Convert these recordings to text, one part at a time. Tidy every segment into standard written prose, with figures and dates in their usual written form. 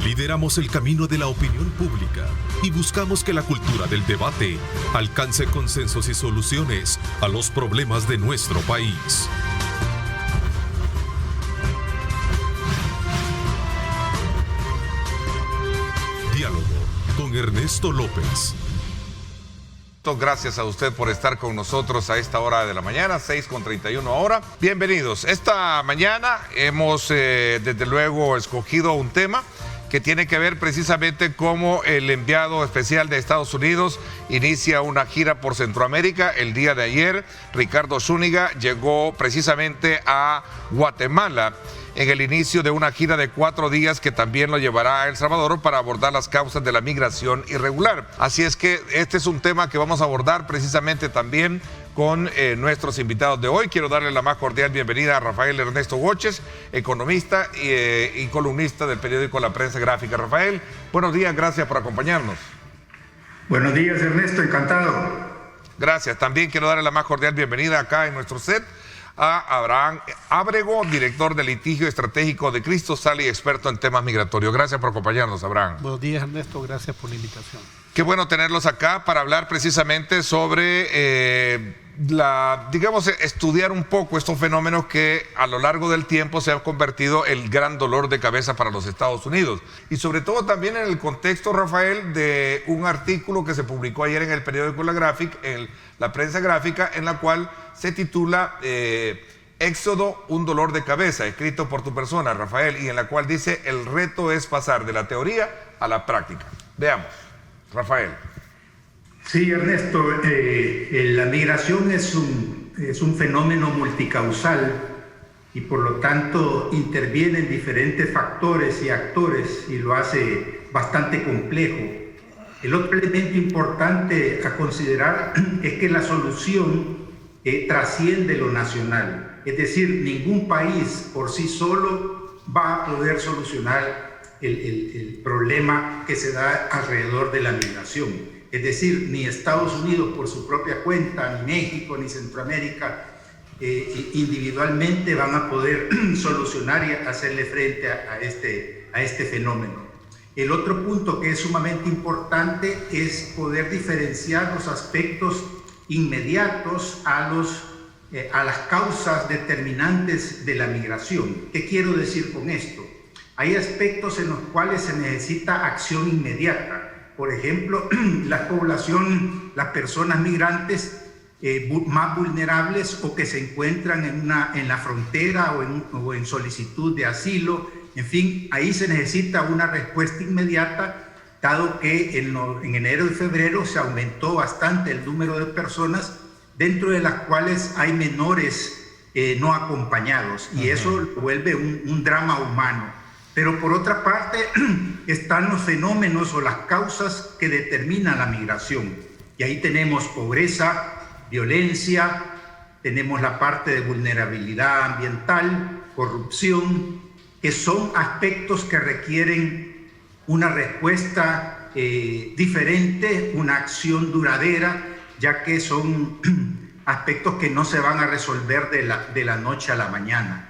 Lideramos el camino de la opinión pública y buscamos que la cultura del debate alcance consensos y soluciones a los problemas de nuestro país. Diálogo con Ernesto López. Gracias a usted por estar con nosotros a esta hora de la mañana, 6:31 ahora. Bienvenidos. Esta mañana hemos desde luego escogido un tema que tiene que ver precisamente cómo el enviado especial de Estados Unidos inicia una gira por Centroamérica. El día de ayer, Ricardo Zúñiga llegó precisamente a Guatemala en el inicio de una gira de 4 días que también lo llevará a El Salvador para abordar las causas de la migración irregular. Así es que este es un tema que vamos a abordar precisamente también con nuestros invitados de hoy. Quiero darle la más cordial bienvenida a Rafael Ernesto Goches, economista y columnista del periódico La Prensa Gráfica. Rafael, buenos días, gracias por acompañarnos. Buenos días, Ernesto, encantado. Gracias. También quiero darle la más cordial bienvenida acá en nuestro set a Abraham Ábrego, director de litigio estratégico de Cristo Sal y experto en temas migratorios. Gracias por acompañarnos, Abraham. Buenos días, Ernesto, gracias por la invitación. Qué bueno tenerlos acá para hablar precisamente sobre estudiar un poco estos fenómenos que a lo largo del tiempo se han convertido en el gran dolor de cabeza para los Estados Unidos. Y sobre todo también en el contexto, Rafael, de un artículo que se publicó ayer en el periódico La Prensa Gráfica, en la cual se titula Éxodo, un dolor de cabeza, escrito por tu persona, Rafael, y en la cual dice: el reto es pasar de la teoría a la práctica. Veamos, Rafael. Sí, Ernesto, la migración es un fenómeno multicausal y por lo tanto intervienen diferentes factores y actores y lo hace bastante complejo. El otro elemento importante a considerar es que la solución trasciende lo nacional, es decir, ningún país por sí solo va a poder solucionar el problema que se da alrededor de la migración. Es decir, ni Estados Unidos por su propia cuenta, ni México, ni Centroamérica individualmente van a poder solucionar y hacerle frente a este fenómeno. El otro punto que es sumamente importante es poder diferenciar los aspectos inmediatos a las causas determinantes de la migración. ¿Qué quiero decir con esto? Hay aspectos en los cuales se necesita acción inmediata. Por ejemplo, las personas migrantes más vulnerables o que se encuentran en la frontera o en solicitud de asilo. En fin, ahí se necesita una respuesta inmediata, dado que en enero y febrero se aumentó bastante el número de personas, dentro de las cuales hay menores no acompañados, y eso lo vuelve un drama humano. Pero por otra parte están los fenómenos o las causas que determinan la migración. Y ahí tenemos pobreza, violencia, tenemos la parte de vulnerabilidad ambiental, corrupción, que son aspectos que requieren una respuesta diferente, una acción duradera, ya que son aspectos que no se van a resolver de la noche a la mañana.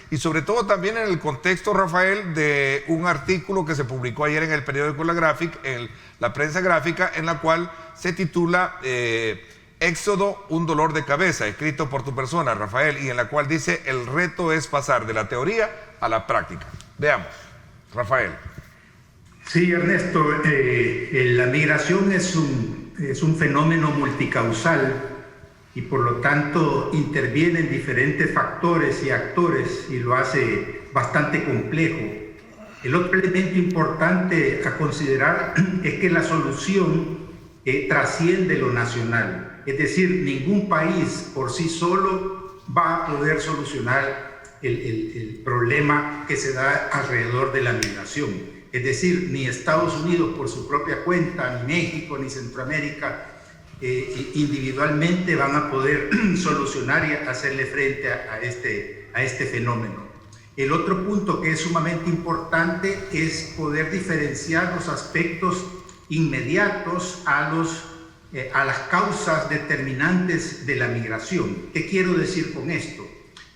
Y sobre todo también en el contexto, Rafael, de un artículo que se publicó ayer en el periódico La Prensa Gráfica, en la cual se titula Éxodo, un dolor de cabeza, escrito por tu persona, Rafael, y en la cual dice: el reto es pasar de la teoría a la práctica. Veamos, Rafael. Sí, Ernesto, la migración es un fenómeno multicausal y por lo tanto intervienen diferentes factores y actores y lo hace bastante complejo. El otro elemento importante a considerar es que la solución trasciende lo nacional, es decir, ningún país por sí solo va a poder solucionar el problema que se da alrededor de la migración. Es decir, ni Estados Unidos por su propia cuenta, ni México, ni Centroamérica individualmente van a poder solucionar y hacerle frente a este fenómeno. El otro punto que es sumamente importante es poder diferenciar los aspectos inmediatos a las causas determinantes de la migración. ¿Qué quiero decir con esto?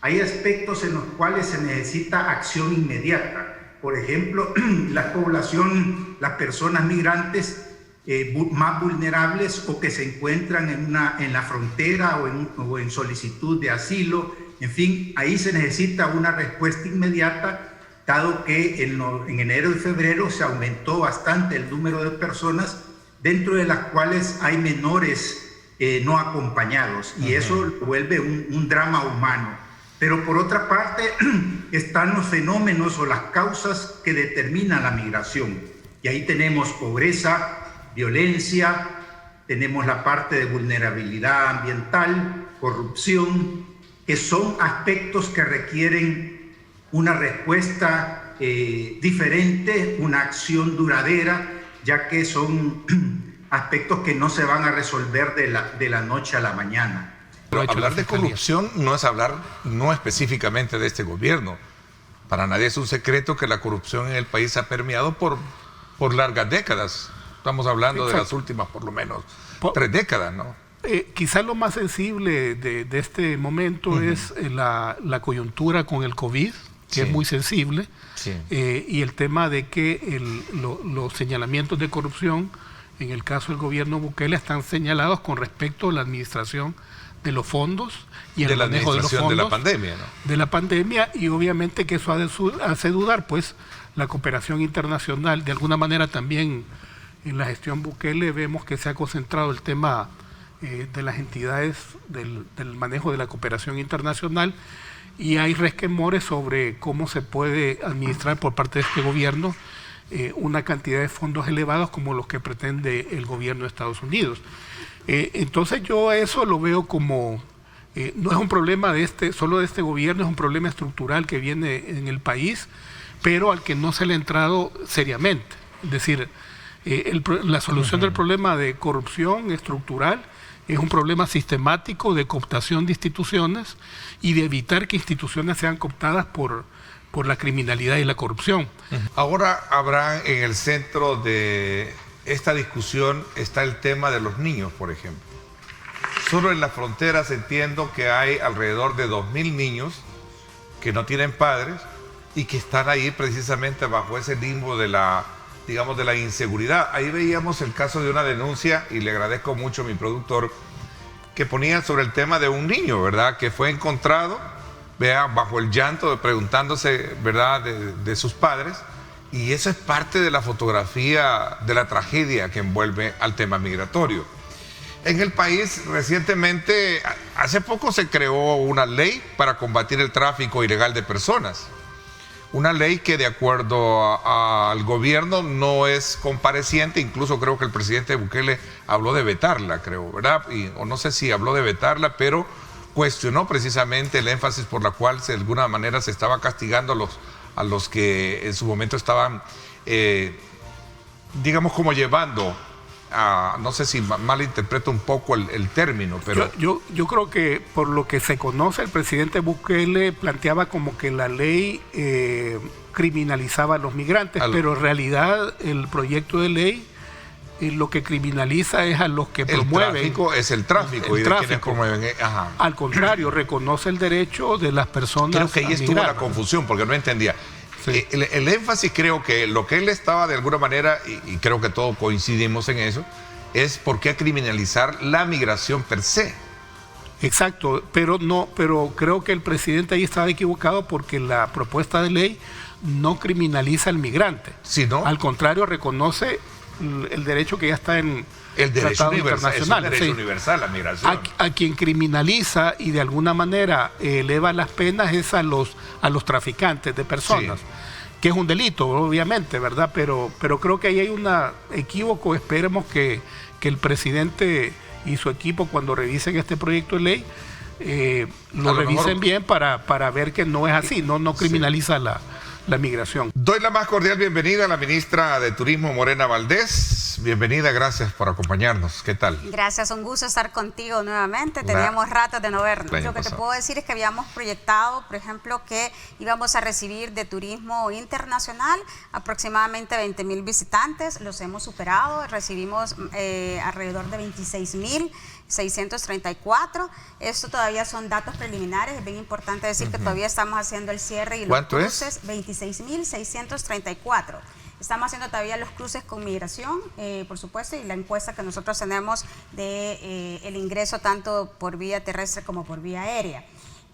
Hay aspectos en los cuales se necesita acción inmediata. Por ejemplo, las personas migrantes más vulnerables o que se encuentran en la frontera o en solicitud de asilo. En fin, ahí se necesita una respuesta inmediata, dado que en enero y febrero se aumentó bastante el número de personas, dentro de las cuales hay menores no acompañados, y eso lo vuelve un drama humano. Pero por otra parte están los fenómenos o las causas que determinan la migración, y ahí tenemos pobreza, violencia, tenemos la parte de vulnerabilidad ambiental, corrupción, que son aspectos que requieren una respuesta diferente, una acción duradera, ya que son aspectos que no se van a resolver de la noche a la mañana. Pero hablar de corrupción no es hablar no específicamente de este gobierno. Para nadie es un secreto que la corrupción en el país ha permeado por largas décadas. Estamos hablando de las últimas, por lo menos, 3 décadas, ¿no? Quizás lo más sensible de este momento es la coyuntura con el COVID, que es muy sensible, y el tema de que los señalamientos de corrupción, en el caso del gobierno Bukele, están señalados con respecto a la administración de los fondos y el manejo de los fondos de la pandemia, ¿no? De la pandemia, y obviamente que eso hace dudar, pues, la cooperación internacional. De alguna manera también en la gestión Bukele vemos que se ha concentrado el tema de las entidades del manejo de la cooperación internacional, y hay resquemores sobre cómo se puede administrar por parte de este gobierno una cantidad de fondos elevados como los que pretende el gobierno de Estados Unidos. Entonces yo eso lo veo como, no es un problema solo de este gobierno, es un problema estructural que viene en el país, pero al que no se le ha entrado seriamente. Es decir, la solución del problema de corrupción estructural es un problema sistemático de cooptación de instituciones y de evitar que instituciones sean cooptadas por la criminalidad y la corrupción. Ahora habrá en el centro de esta discusión está el tema de los niños, por ejemplo. Solo en las fronteras entiendo que hay alrededor de 2.000 niños que no tienen padres y que están ahí precisamente bajo ese limbo de la inseguridad. Ahí veíamos el caso de una denuncia, y le agradezco mucho a mi productor, que ponía sobre el tema de un niño, ¿verdad?, que fue encontrado, bajo el llanto, preguntándose, ¿verdad?, de sus padres, y eso es parte de la fotografía de la tragedia que envuelve al tema migratorio. En el país, recientemente, hace poco se creó una ley para combatir el tráfico ilegal de personas. Una ley que, de acuerdo al gobierno, no es compareciente. Incluso creo que el presidente Bukele habló de vetarla, creo, ¿verdad? O no sé si habló de vetarla, pero cuestionó precisamente el énfasis por la cual de alguna manera se estaba castigando a los que en su momento estaban, digamos, como llevando a, no sé si malinterpreto un poco el término, pero... Yo creo que por lo que se conoce, el presidente Bukele planteaba como que la ley criminalizaba a los migrantes, pero en realidad el proyecto de ley lo que criminaliza es a los que promueven. El tráfico es el tráfico, y de quienes promueven. Ajá. Al contrario, reconoce el derecho de las personas. Creo que ahí estuvo la confusión, porque no entendía. Sí. El énfasis, creo que lo que él estaba de alguna manera, y creo que todos coincidimos en eso, es por qué criminalizar la migración per se. Exacto, pero creo que el presidente ahí estaba equivocado, porque la propuesta de ley no criminaliza al migrante. ¿Sí, no? Al contrario, reconoce el derecho que ya está en el derecho internacional. Es un derecho universal, la migración. A quien criminaliza y de alguna manera eleva las penas es a los traficantes de personas, sí, que es un delito, obviamente, ¿verdad? Pero creo que ahí hay un equívoco. Esperemos que el presidente y su equipo, cuando revisen este proyecto de ley, lo revisen bien para ver que no es así, no criminaliza la migración. Doy la más cordial bienvenida a la ministra de Turismo, Morena Valdés. bienvenida, gracias por acompañarnos. ¿Qué tal? Gracias, un gusto estar contigo nuevamente. Teníamos rato de no vernos. Lo que te puedo decir es que habíamos proyectado, por ejemplo, que íbamos a recibir de turismo internacional aproximadamente 20,000 visitantes. Los hemos superado, recibimos alrededor de 26,634. Esto todavía son datos preliminares, es bien importante decir que todavía estamos haciendo el cierre y los cruces. 26,634. Estamos haciendo todavía los cruces con migración, por supuesto, y la encuesta que nosotros tenemos de el ingreso tanto por vía terrestre como por vía aérea.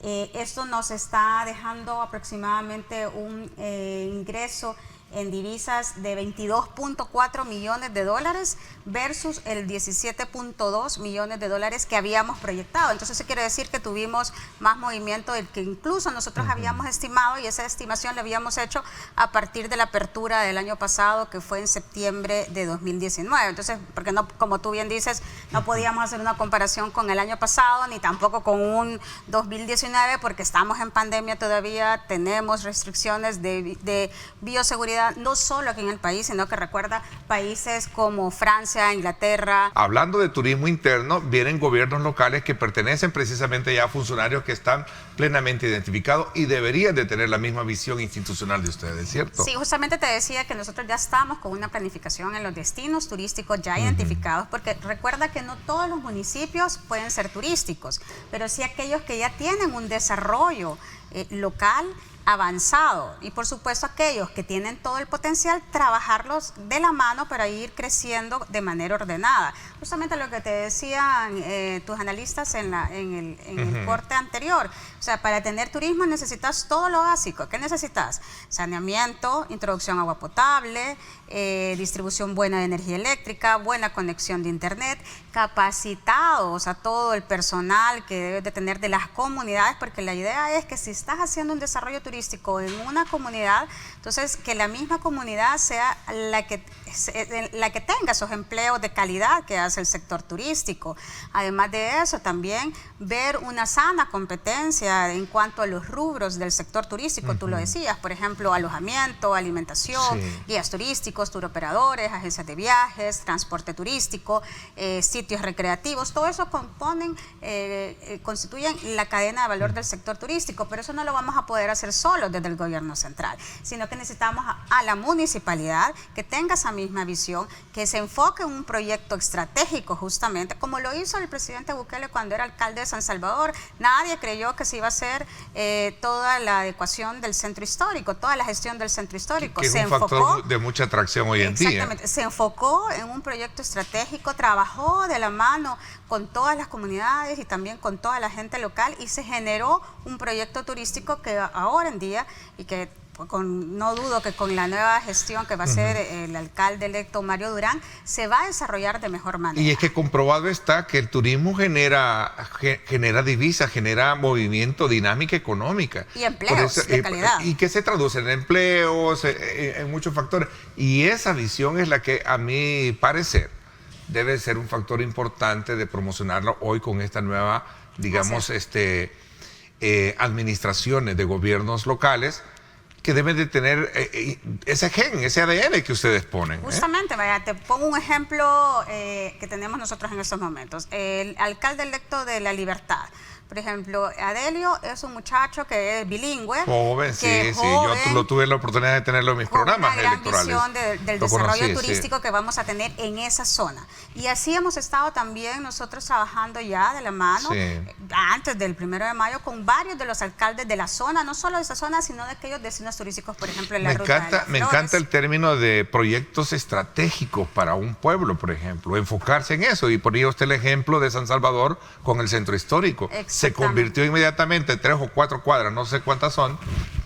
Esto nos está dejando aproximadamente un ingreso en divisas de 22.4 millones de dólares versus el 17.2 millones de dólares que habíamos proyectado. Entonces eso quiere decir que tuvimos más movimiento del que incluso nosotros habíamos estimado, y esa estimación la habíamos hecho a partir de la apertura del año pasado, que fue en septiembre de 2019. Entonces, porque no, como tú bien dices, no podíamos hacer una comparación con el año pasado ni tampoco con un 2019 porque estamos en pandemia todavía, tenemos restricciones de bioseguridad, no solo aquí en el país, sino que recuerda países como Francia, Inglaterra. Hablando de turismo interno, vienen gobiernos locales que pertenecen precisamente ya a funcionarios que están plenamente identificados y deberían de tener la misma visión institucional de ustedes, ¿cierto? Sí, justamente te decía que nosotros ya estamos con una planificación en los destinos turísticos ya identificados, porque recuerda que no todos los municipios pueden ser turísticos, pero sí aquellos que ya tienen un desarrollo local avanzado, y por supuesto aquellos que tienen todo el potencial, trabajarlos de la mano para ir creciendo de manera ordenada. Justamente lo que te decían tus analistas en el corte anterior. O sea, para tener turismo necesitas todo lo básico. ¿Qué necesitas? Saneamiento, introducción a agua potable, distribución buena de energía eléctrica, buena conexión de internet, capacitados a todo el personal que debes de tener de las comunidades, porque la idea es que si estás haciendo un desarrollo turístico en una comunidad, entonces que la misma comunidad sea la que tenga esos empleos de calidad que hace el sector turístico. Además de eso, también ver una sana competencia en cuanto a los rubros del sector turístico. Tú lo decías, por ejemplo, alojamiento, alimentación, guías turísticos, turoperadores, agencias de viajes, transporte turístico, sitios recreativos. Todo eso constituyen la cadena de valor del sector turístico, pero eso no lo vamos a poder hacer solo desde el gobierno central, sino que necesitamos a la municipalidad que tenga esa misma visión, que se enfoque en un proyecto estratégico, justamente como lo hizo el presidente Bukele cuando era alcalde de San Salvador. Nadie creyó que se iba a hacer toda la adecuación del centro histórico, toda la gestión del centro histórico. Que es un factor de mucha atracción hoy en día. Exactamente, se enfocó en un proyecto estratégico, trabajó de la mano con todas las comunidades y también con toda la gente local, y se generó un proyecto turístico que ahora en día, y que no dudo que con la nueva gestión que va a ser el alcalde electo Mario Durán, se va a desarrollar de mejor manera. Y es que comprobado está que el turismo genera divisas, genera movimiento, dinámica económica. Y empleos de calidad. Y que se traduce en empleos, en muchos factores. Y esa visión es la que, a mi parecer, debe ser un factor importante de promocionarlo hoy con esta nueva, digamos, administraciones de gobiernos locales, que deben de tener ese gen, ese ADN que ustedes ponen. Justamente, vaya, te pongo un ejemplo que tenemos nosotros en estos momentos. El alcalde electo de La Libertad, por ejemplo, Adelio es un muchacho que es bilingüe. Joven, sí, yo tuve la oportunidad de tenerlo en mis programas electorales. Con una gran visión del desarrollo turístico que vamos a tener en esa zona. Y así hemos estado también nosotros trabajando ya de la mano, antes del 1 de mayo, con varios de los alcaldes de la zona, no solo de esa zona, sino de aquellos destinos turísticos, por ejemplo, en la Ruta de las Flores. Me encanta el término de proyectos estratégicos para un pueblo, por ejemplo, enfocarse en eso. Y ponía usted el ejemplo de San Salvador con el centro histórico. Se convirtió inmediatamente en 3 o 4 cuadras, no sé cuántas son,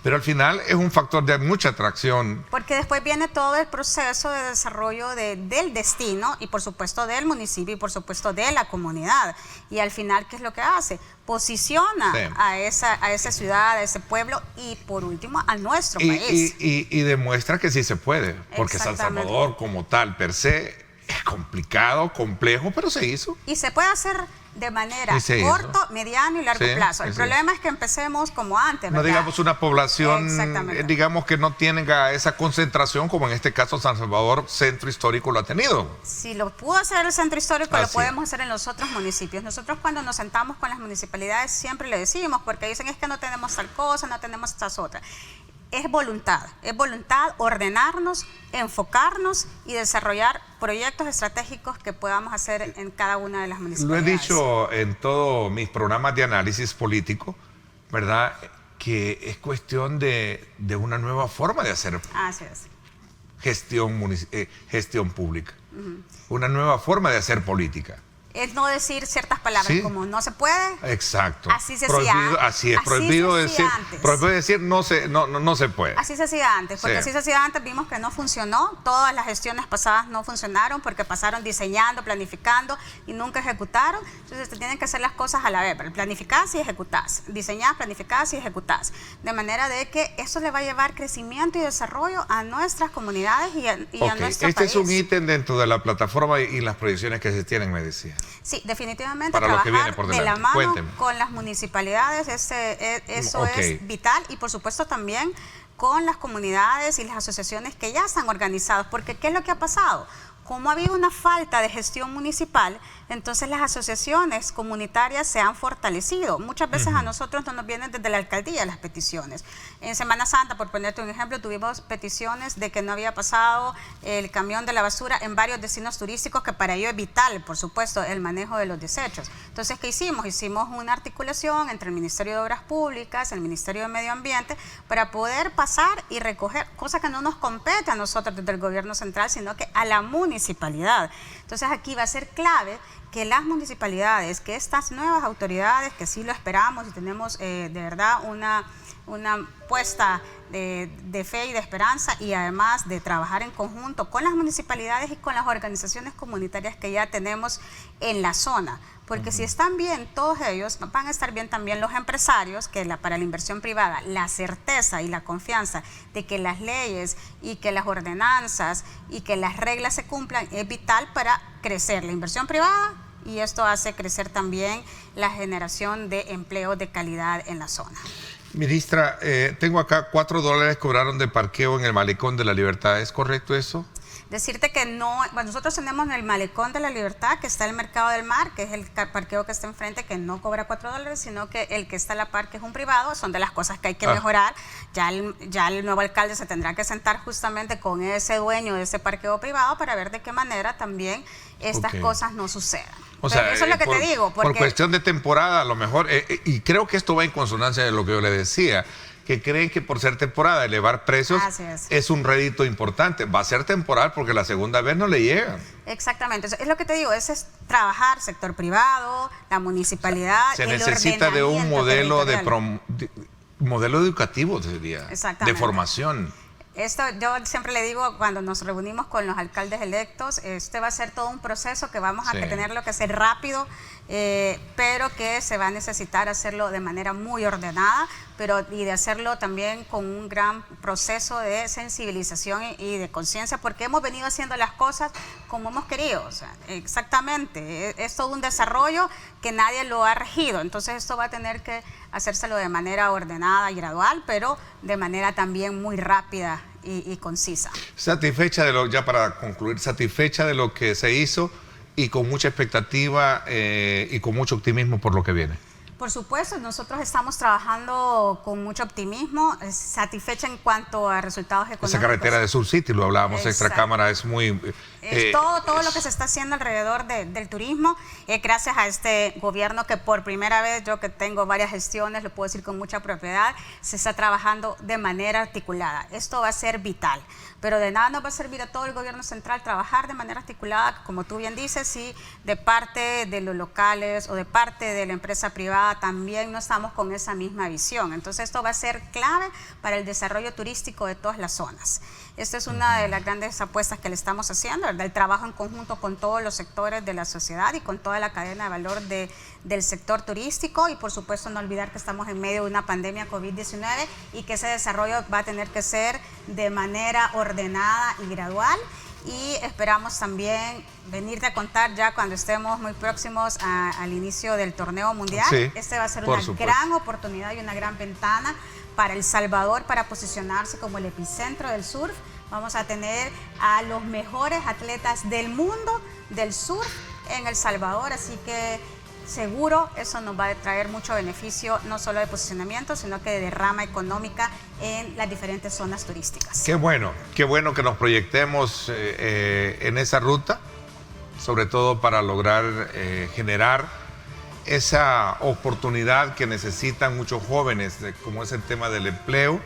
pero al final es un factor de mucha atracción. Porque después viene todo el proceso de desarrollo del destino y por supuesto del municipio y por supuesto de la comunidad. Y al final, ¿qué es lo que hace? Posiciona a esa ciudad, a ese pueblo y por último a nuestro país. Y demuestra que sí se puede, porque San Salvador como tal, per se, es complicado, complejo, pero se hizo. Y se puede hacer de manera corto, mediano y largo plazo. El problema es que empecemos como antes, ¿verdad? No digamos una población, digamos que no tenga esa concentración como en este caso San Salvador Centro Histórico lo ha tenido. Si lo pudo hacer el Centro Histórico, lo podemos hacer en los otros municipios. Nosotros cuando nos sentamos con las municipalidades siempre le decimos, porque dicen es que no tenemos tal cosa, no tenemos estas otras. Es voluntad ordenarnos, enfocarnos y desarrollar proyectos estratégicos que podamos hacer en cada una de las municipalidades. Lo he dicho en todos mis programas de análisis político, ¿verdad? Que es cuestión de una nueva forma de hacer gestión pública. Una nueva forma de hacer política. Es no decir ciertas palabras como no se puede. Exacto. Así se hacía antes. Así es, prohibido decir no se puede. Así se hacía antes, porque así se hacía antes, vimos que no funcionó, todas las gestiones pasadas no funcionaron porque pasaron diseñando, planificando y nunca ejecutaron. Entonces se tienen que hacer las cosas a la vez, planificás y ejecutás, diseñás, planificás y ejecutás. De manera de que eso le va a llevar crecimiento y desarrollo a nuestras comunidades y a nuestro país. Este es un ítem dentro de la plataforma y las proyecciones que se tienen, me decía. Sí, definitivamente para trabajar lo que viene por de la mano Cuénteme. con las municipalidades, eso es vital, y por supuesto también con las comunidades y las asociaciones que ya están organizadas, porque ¿qué es lo que ha pasado? Como ha habido una falta de gestión municipal, entonces las asociaciones comunitarias se han fortalecido. Muchas veces a nosotros no nos vienen desde la alcaldía las peticiones. En Semana Santa, por ponerte un ejemplo, tuvimos peticiones de que no había pasado el camión de la basura en varios destinos turísticos, que para ello es vital, por supuesto, el manejo de los desechos. Entonces, ¿qué hicimos? Hicimos una articulación entre el Ministerio de Obras Públicas, el Ministerio de Medio Ambiente, para poder pasar y recoger, cosa que no nos compete a nosotros desde el gobierno central, sino que a la municipalidad. Entonces, aquí va a ser clave que las municipalidades, que estas nuevas autoridades, que sí lo esperamos y tenemos de verdad una puesta de fe y de esperanza, y además de trabajar en conjunto con las municipalidades y con las organizaciones comunitarias que ya tenemos en la zona. Porque si están bien todos ellos, van a estar bien también los empresarios, que para la inversión privada, la certeza y la confianza de que las leyes y que las ordenanzas y que las reglas se cumplan es vital para crecer la inversión privada, y esto hace crecer también la generación de empleo de calidad en la zona. Ministra, tengo acá $4 cobraron de parqueo en el Malecón de la Libertad, ¿es correcto eso? Decirte que no, bueno, nosotros tenemos en el Malecón de la Libertad, que está el Mercado del Mar, que es el parqueo que está enfrente, que no cobra $4, sino que el que está a la par, que es un privado. Son de las cosas que hay que mejorar. Ya el nuevo alcalde se tendrá que sentar justamente con ese dueño de ese parqueo privado para ver de qué manera también estas cosas no sucedan. O sea, eso es lo que te digo. Porque por cuestión de temporada, a lo mejor, y creo que esto va en consonancia de lo que yo le decía, que creen que por ser temporada elevar precios es un rédito importante. Va a ser temporal porque la segunda vez no le llegan. Exactamente, es lo que te digo, es trabajar sector privado, la municipalidad. Se necesita de un modelo educativo, diría, de formación. Esto yo siempre le digo cuando nos reunimos con los alcaldes electos, este va a ser todo un proceso que vamos a tenerlo que hacer rápido, pero que se va a necesitar hacerlo de manera muy ordenada, y de hacerlo también con un gran proceso de sensibilización y de conciencia, porque hemos venido haciendo las cosas como hemos querido. O sea, exactamente, es todo un desarrollo que nadie lo ha regido, entonces esto va a tener que hacérselo de manera ordenada y gradual, pero de manera también muy rápida y concisa. Satisfecha ya para concluir, satisfecha de lo que se hizo y con mucha expectativa y con mucho optimismo por lo que viene. Por supuesto, nosotros estamos trabajando con mucho optimismo, satisfecha en cuanto a resultados económicos. Esa carretera de Sur City, lo hablábamos extra cámara, es muy... todo lo que se está haciendo alrededor del turismo, gracias a este gobierno que por primera vez, yo que tengo varias gestiones, lo puedo decir con mucha propiedad, se está trabajando de manera articulada. Esto va a ser vital, pero de nada nos va a servir a todo el gobierno central trabajar de manera articulada, como tú bien dices, si de parte de los locales o de parte de la empresa privada también no estamos con esa misma visión. Entonces esto va a ser clave para el desarrollo turístico de todas las zonas. Esta es una de las grandes apuestas que le estamos haciendo, ¿verdad? El trabajo en conjunto con todos los sectores de la sociedad y con toda la cadena de valor del sector turístico, y por supuesto no olvidar que estamos en medio de una pandemia COVID-19 y que ese desarrollo va a tener que ser de manera ordenada y gradual. y esperamos también venirte a contar ya cuando estemos muy próximos al inicio del torneo mundial. Sí, este va a ser por una supuesto. gran oportunidad y una gran ventana para El Salvador para posicionarse como el epicentro del surf. Vamos a tener a los mejores atletas del mundo del surf en El Salvador, así que seguro eso nos va a traer mucho beneficio, no solo de posicionamiento, sino que de derrama económica en las diferentes zonas turísticas. Qué bueno que nos proyectemos en esa ruta, sobre todo para lograr generar esa oportunidad que necesitan muchos jóvenes, como es el tema del empleo,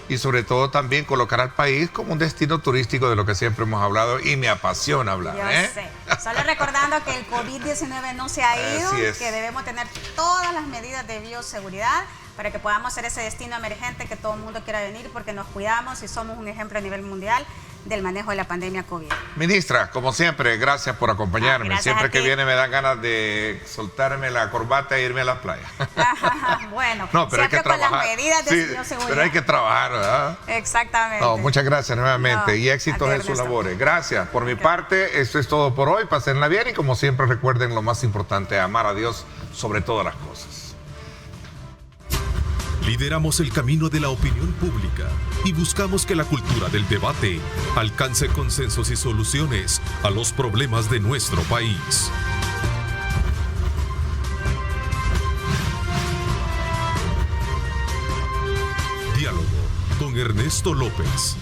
y sobre todo también colocar al país como un destino turístico de lo que siempre hemos hablado y me apasiona hablar. Yo sé. Solo recordando que el COVID-19 no se ha ido, Así es. que debemos tener todas las medidas de bioseguridad para que podamos ser ese destino emergente que todo el mundo quiera venir, porque nos cuidamos y somos un ejemplo a nivel mundial del manejo de la pandemia COVID. Ministra, como siempre, gracias por acompañarme. Gracias Siempre a que ti. viene me dan ganas de soltarme la corbata e irme a la playa. Bueno, No, pero hay siempre que trabajar. con las medidas de Sí, bioseguridad. pero hay que trabajar, ¿verdad? Exactamente. No, muchas gracias nuevamente No, y éxitos a ti, en sus Ernesto. labores. Gracias. Por mi parte, esto es todo por hoy. Pásenla bien y como siempre recuerden lo más importante, amar a Dios sobre todas las cosas. Lideramos el camino de la opinión pública y buscamos que la cultura del debate alcance consensos y soluciones a los problemas de nuestro país. Diálogo con Ernesto López.